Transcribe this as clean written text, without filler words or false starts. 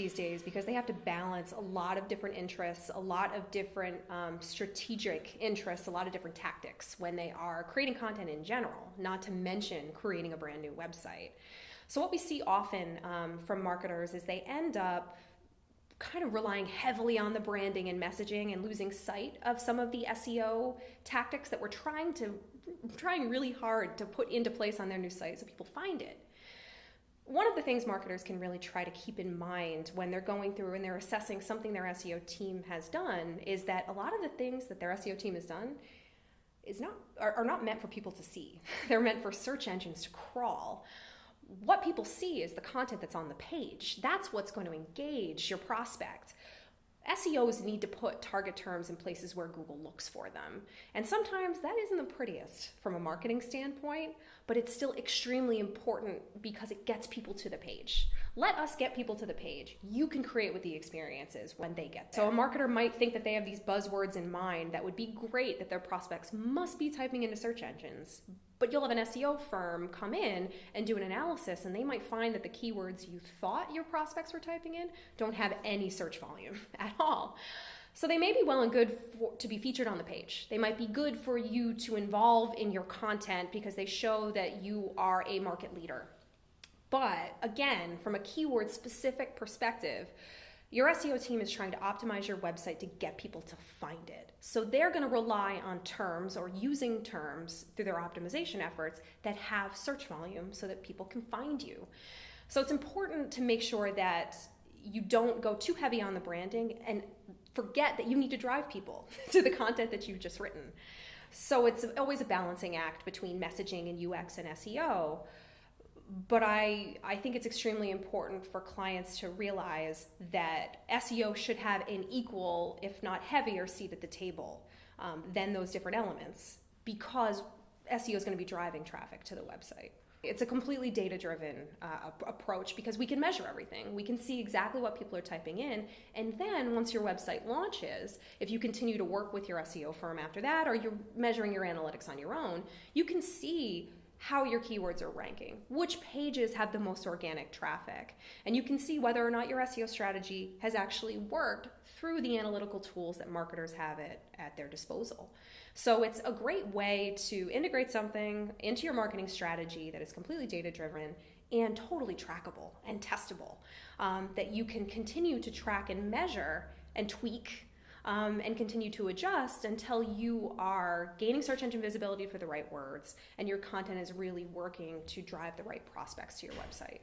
these days because they have to balance a lot of different interests, a lot of different strategic interests, a lot of different tactics when they are creating content in general, not to mention creating a brand new website. So what we see often from marketers is they end up kind of relying heavily on the branding and messaging and losing sight of some of the SEO tactics that we're trying really hard to put into place on their new site so people find it. One of the things marketers can really try to keep in mind when they're going through and they're assessing something their SEO team has done is that a lot of the things that their SEO team has done are not meant for people to see. They're meant for search engines to crawl. What people see is the content that's on the page. That's what's going to engage your prospect. SEOs need to put target terms in places where Google looks for them. And sometimes that isn't the prettiest from a marketing standpoint, but it's still extremely important because it gets people to the page. Let us get people to the page. You can create what the experience is when they get there. So a marketer might think that they have these buzzwords in mind that would be great that their prospects must be typing into search engines. But you'll have an SEO firm come in and do an analysis, and they might find that the keywords you thought your prospects were typing in don't have any search volume at all. So they may be well and good to be featured on the page. They might be good for you to involve in your content because they show that you are a market leader. But again, from a keyword specific perspective, your SEO team is trying to optimize your website to get people to find it. So they're going to rely on terms or using terms through their optimization efforts that have search volume so that people can find you. So it's important to make sure that you don't go too heavy on the branding and forget that you need to drive people to the content that you've just written. So it's always a balancing act between messaging and UX and SEO. But I think it's extremely important for clients to realize that SEO should have an equal, if not heavier, seat at the table than those different elements because SEO is going to be driving traffic to the website. It's a completely data-driven approach because we can measure everything. We can see exactly what people are typing in, and then once your website launches, if you continue to work with your SEO firm after that or you're measuring your analytics on your own, you can see how your keywords are ranking, which pages have the most organic traffic. And you can see whether or not your SEO strategy has actually worked through the analytical tools that marketers have at their disposal. So it's a great way to integrate something into your marketing strategy that is completely data-driven and totally trackable and testable, that you can continue to track and measure and tweak and continue to adjust until you are gaining search engine visibility for the right words and your content is really working to drive the right prospects to your website.